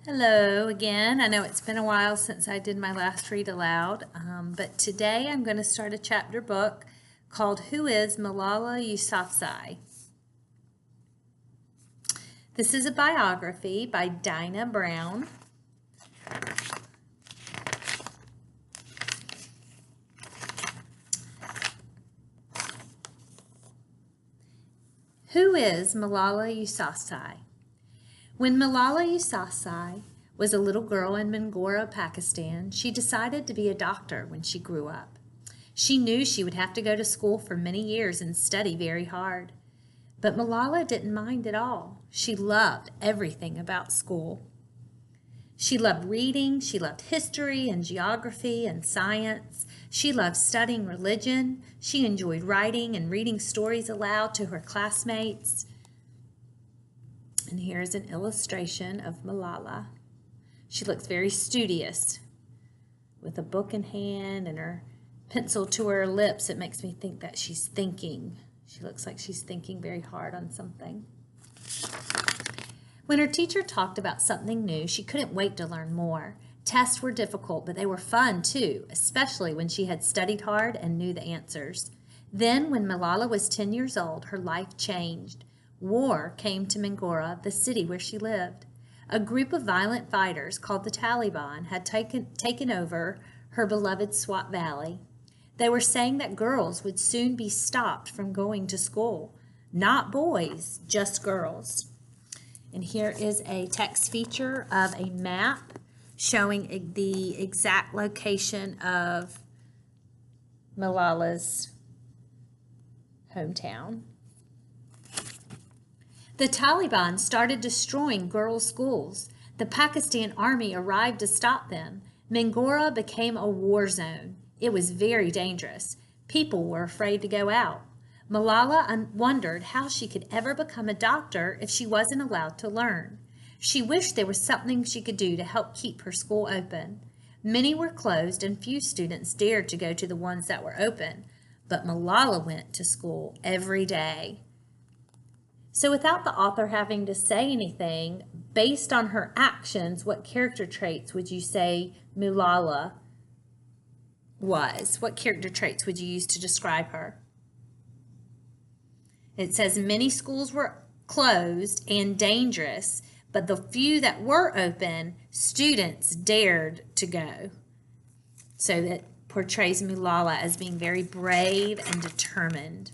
Hello again. I know it's been a while since I did my last read aloud, but today I'm going to start a chapter book called Who is Malala Yousafzai? This is a biography by Dinah Brown. Who is Malala Yousafzai? When Malala Yousafzai was a little girl in Mingora, Pakistan, she decided to be a doctor when she grew up. She knew she would have to go to school for many years and study very hard. But Malala didn't mind at all. She loved everything about school. She loved reading, she loved history and geography and science. She loved studying religion. She enjoyed writing and reading stories aloud to her classmates. And here's an illustration of Malala. She looks very studious with a book in hand and her pencil to her lips. It makes me think that she's thinking. She looks like she's thinking very hard on something. When her teacher talked about something new, she couldn't wait to learn more. Tests were difficult, but they were fun too, especially when she had studied hard and knew the answers. Then, when Malala was 10 years old, her life changed. War came to Mingora, the city where she lived. A group of violent fighters called the Taliban had taken over her beloved Swat Valley. They were saying that girls would soon be stopped from going to school. Not boys, just girls. And here is a text feature of a map showing the exact location of Malala's hometown. The Taliban started destroying girls' schools. The Pakistan army arrived to stop them. Mingora became a war zone. It was very dangerous. People were afraid to go out. Malala wondered how she could ever become a doctor if she wasn't allowed to learn. She wished there was something she could do to help keep her school open. Many were closed and few students dared to go to the ones that were open. But Malala went to school every day. So without the author having to say anything, based on her actions, what character traits would you say Malala was? What character traits would you use to describe her? It says many schools were closed and dangerous, but the few that were open, students dared to go. So that portrays Malala as being very brave and determined.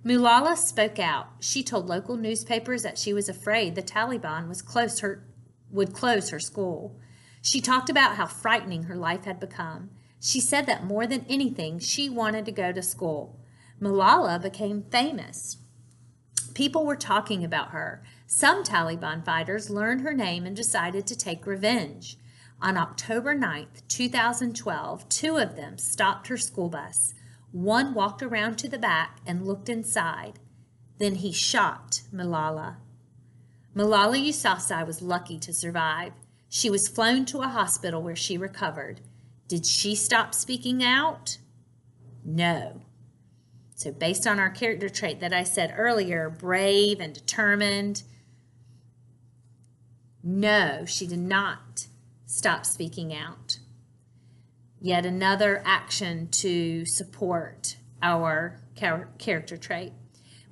Malala spoke out. She told local newspapers that she was afraid the Taliban would close her school. She talked about how frightening her life had become. She said that more than anything, she wanted to go to school. Malala became famous. People were talking about her. Some Taliban fighters learned her name and decided to take revenge. On October 9th, 2012, two of them stopped her school bus. One walked around to the back and looked inside. Then he shot Malala. Malala Yousafzai was lucky to survive. She was flown to a hospital where she recovered. Did she stop speaking out? No. So based on our character trait that I said earlier, brave and determined, no, she did not stop speaking out. Yet another action to support our character trait.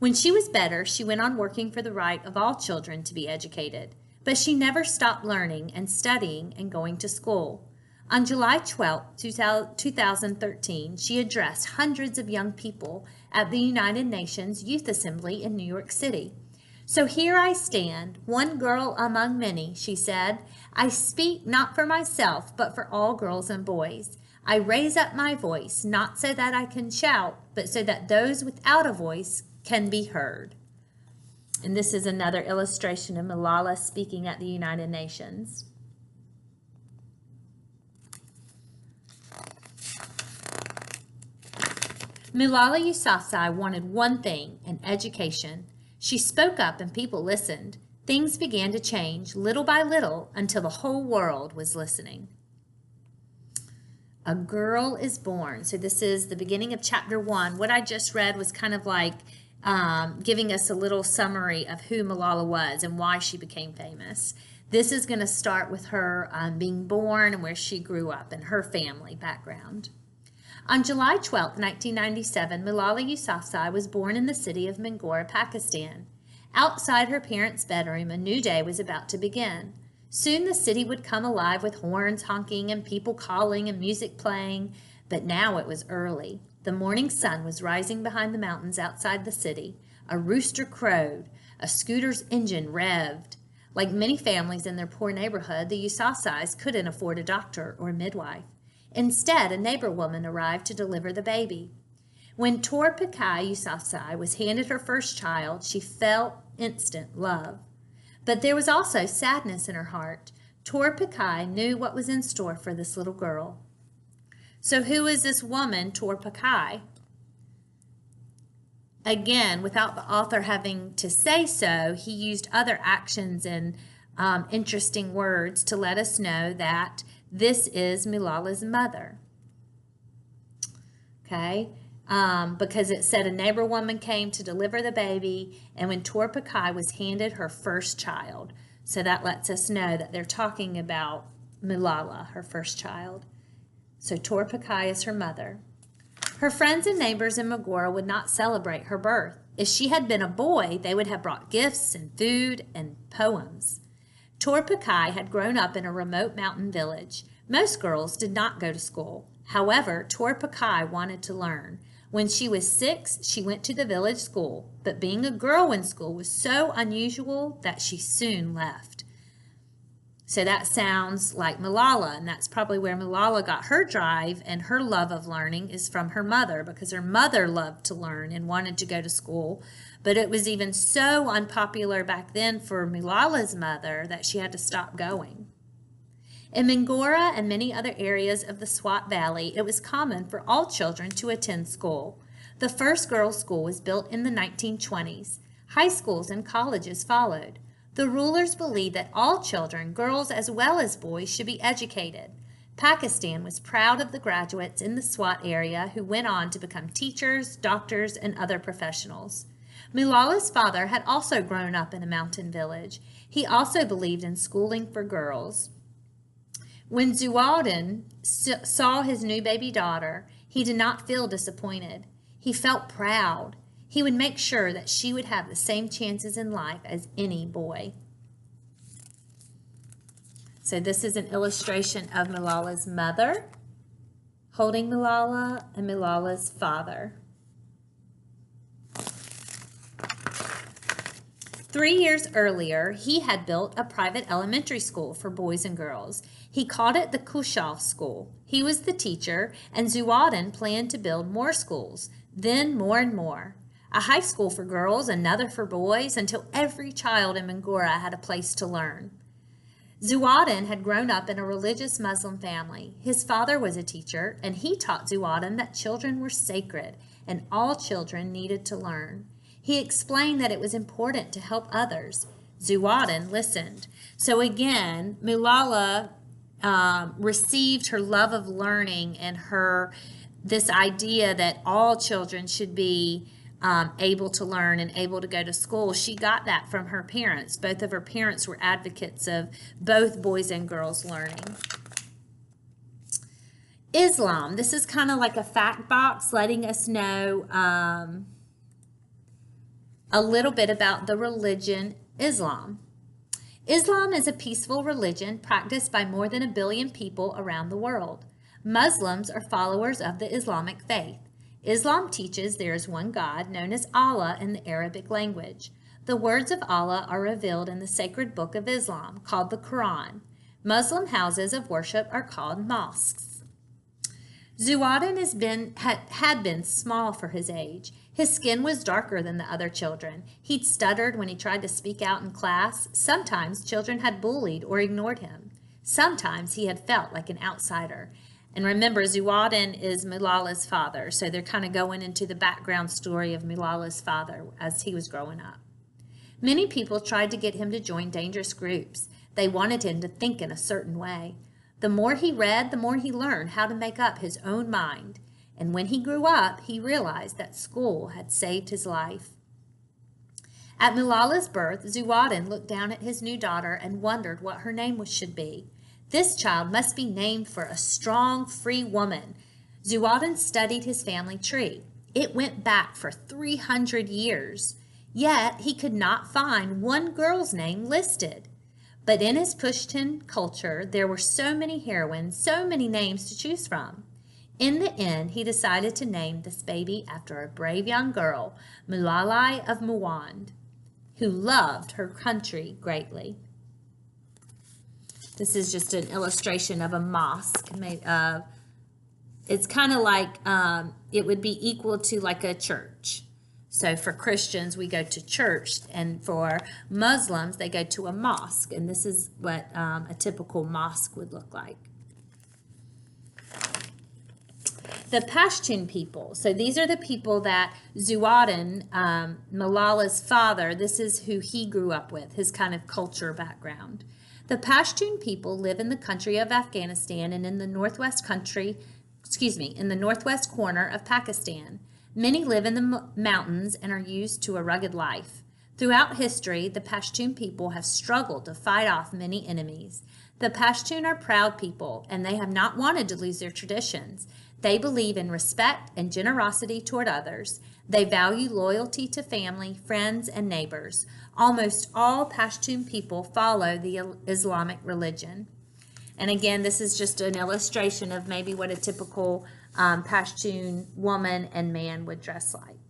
When she was better, she went on working for the right of all children to be educated. But she never stopped learning and studying and going to school. On July 12, 2013, she addressed hundreds of young people at the United Nations Youth Assembly in New York City. So here I stand, one girl among many, she said. I speak not for myself, but for all girls and boys. I raise up my voice, not so that I can shout, but so that those without a voice can be heard. And this is another illustration of Malala speaking at the United Nations. Malala Yousafzai wanted one thing, an education. She spoke up and people listened. Things began to change little by little until the whole world was listening. A girl is born. So this is the beginning of chapter 1. What I just read was kind of like giving us a little summary of who Malala was and why she became famous. This is going to start with her being born and where she grew up and her family background. On July 12, 1997, Malala Yousafzai was born in the city of Mingora, Pakistan. Outside her parents' bedroom, a new day was about to begin. Soon the city would come alive with horns honking and people calling and music playing, but now it was early. The morning sun was rising behind the mountains outside the city. A rooster crowed. A scooter's engine revved. Like many families in their poor neighborhood, the Yousafzais couldn't afford a doctor or midwife. Instead, a neighbor woman arrived to deliver the baby. When Torpikai Yousafzai was handed her first child, she felt instant love. But there was also sadness in her heart. Torpikai knew what was in store for this little girl. So who is this woman, Torpikai? Again, without the author having to say so, he used other actions and interesting words to let us know that this is Malala's mother. Okay, because it said a neighbor woman came to deliver the baby, and when Torpikai was handed her first child. So that lets us know that they're talking about Malala, her first child. So Torpikai is her mother. Her friends and neighbors in Mingora would not celebrate her birth. If she had been a boy, they would have brought gifts and food and poems. Torpikai had grown up in a remote mountain village. Most girls did not go to school. However, Torpikai wanted to learn. When she was 6, she went to the village school, but being a girl in school was so unusual that she soon left. So that sounds like Malala, and that's probably where Malala got her drive and her love of learning is from her mother, because her mother loved to learn and wanted to go to school. But it was even so unpopular back then for Malala's mother that she had to stop going. In Mingora and many other areas of the Swat Valley, it was common for all children to attend school. The first girls' school was built in the 1920s. High schools and colleges followed. The rulers believed that all children, girls as well as boys, should be educated. Pakistan was proud of the graduates in the Swat area who went on to become teachers, doctors, and other professionals. Malala's father had also grown up in a mountain village. He also believed in schooling for girls. When Aloud1 saw his new baby daughter, he did not feel disappointed. He felt proud. He would make sure that she would have the same chances in life as any boy. So this is an illustration of Malala's mother holding Malala and Malala's father. 3 years earlier, he had built a private elementary school for boys and girls. He called it the Kushal School. He was the teacher, and Aloud1 planned to build more schools, then more and more. A high school for girls, another for boys, until every child in Mingora had a place to learn. Aloud1 had grown up in a religious Muslim family. His father was a teacher, and he taught Aloud1 that children were sacred, and all children needed to learn. He explained that it was important to help others. Aloud1 listened. So again, Malala received her love of learning and this idea that all children should be able to learn and able to go to school. She got that from her parents. Both of her parents were advocates of both boys and girls learning. Islam. This is kind of like a fact box letting us know a little bit about the religion Islam. Islam is a peaceful religion practiced by more than 1 billion people around the world. Muslims are followers of the Islamic faith. Islam teaches there is one God, known as Allah in the Arabic language. The words of Allah are revealed in the sacred book of Islam, called the Quran. Muslim houses of worship are called mosques. Aloud1 had been small for his age. His skin was darker than the other children. He'd stuttered when he tried to speak out in class. Sometimes children had bullied or ignored him. Sometimes he had felt like an outsider. And remember, Aloud1 is Malala's father, so they're kind of going into the background story of Malala's father as he was growing up. Many people tried to get him to join dangerous groups. They wanted him to think in a certain way. The more he read, the more he learned how to make up his own mind. And when he grew up, he realized that school had saved his life. At Malala's birth, Zuwadin looked down at his new daughter and wondered what her name should be. This child must be named for a strong, free woman. Zuwadin studied his family tree. It went back for 300 years. Yet he could not find one girl's name listed. But in his Pushtun culture, there were so many heroines, so many names to choose from. In the end, he decided to name this baby after a brave young girl, Malala of Mawand, who loved her country greatly. This is just an illustration of a mosque made of, it's kind of like, it would be equal to like a church. So for Christians, we go to church, and for Muslims, they go to a mosque. And this is what a typical mosque would look like. The Pashtun people. So these are the people that Zuwadin, Malala's father, this is who he grew up with, his kind of culture background. The Pashtun people live in the country of Afghanistan and in the northwest corner of Pakistan. Many live in the mountains and are used to a rugged life. Throughout history, the Pashtun people have struggled to fight off many enemies. The Pashtun are proud people, and they have not wanted to lose their traditions. They believe in respect and generosity toward others. They value loyalty to family, friends, and neighbors. Almost all Pashtun people follow the Islamic religion. And again, this is just an illustration of maybe what a typical Pashtun woman and man would dress like.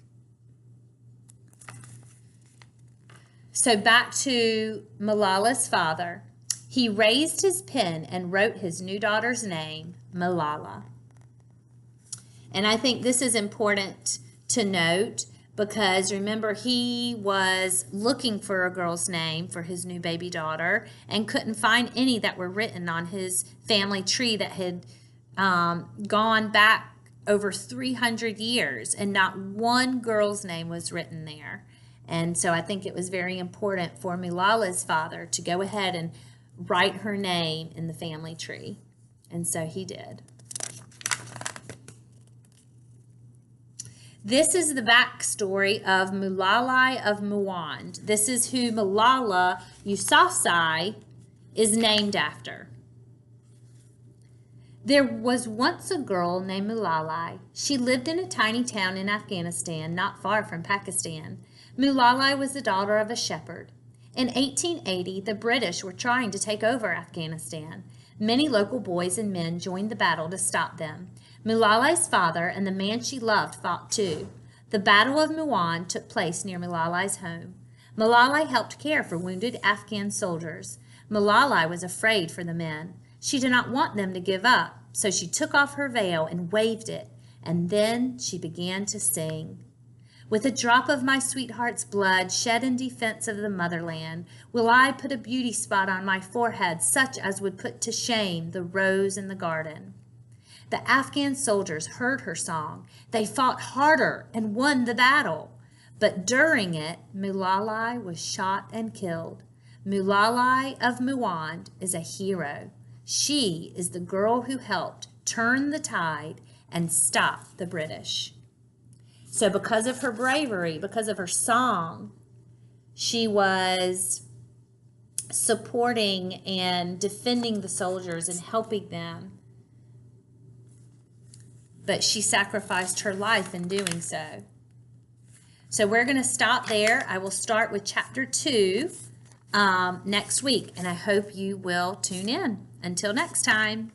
So back to Malala's father. He raised his pen and wrote his new daughter's name, Malala. And I think this is important to note because remember, he was looking for a girl's name for his new baby daughter and couldn't find any that were written on his family tree that had gone back over 300 years, and not one girl's name was written there. And so I think it was very important for Malala's father to go ahead and write her name in the family tree. And so he did. This is the backstory of Malala of Mawand. This is who Malala Yousafzai is named after. There was once a girl named Malala. She lived in a tiny town in Afghanistan, not far from Pakistan. Malala was the daughter of a shepherd. In 1880, the British were trying to take over Afghanistan. Many local boys and men joined the battle to stop them. Malala's father and the man she loved fought too. The Battle of Mawand took place near Malala's home. Malala helped care for wounded Afghan soldiers. Malala was afraid for the men. She did not want them to give up, so she took off her veil and waved it, and then she began to sing. With a drop of my sweetheart's blood shed in defense of the motherland, will I put a beauty spot on my forehead such as would put to shame the rose in the garden. The Afghan soldiers heard her song. They fought harder and won the battle. But during it, Malala was shot and killed. Malala of Mawand is a hero. She is the girl who helped turn the tide and stop the British. So because of her bravery, because of her song, she was supporting and defending the soldiers and helping them. But she sacrificed her life in doing so. So we're going to stop there. I will start with chapter 2 next week, and I hope you will tune in. Until next time.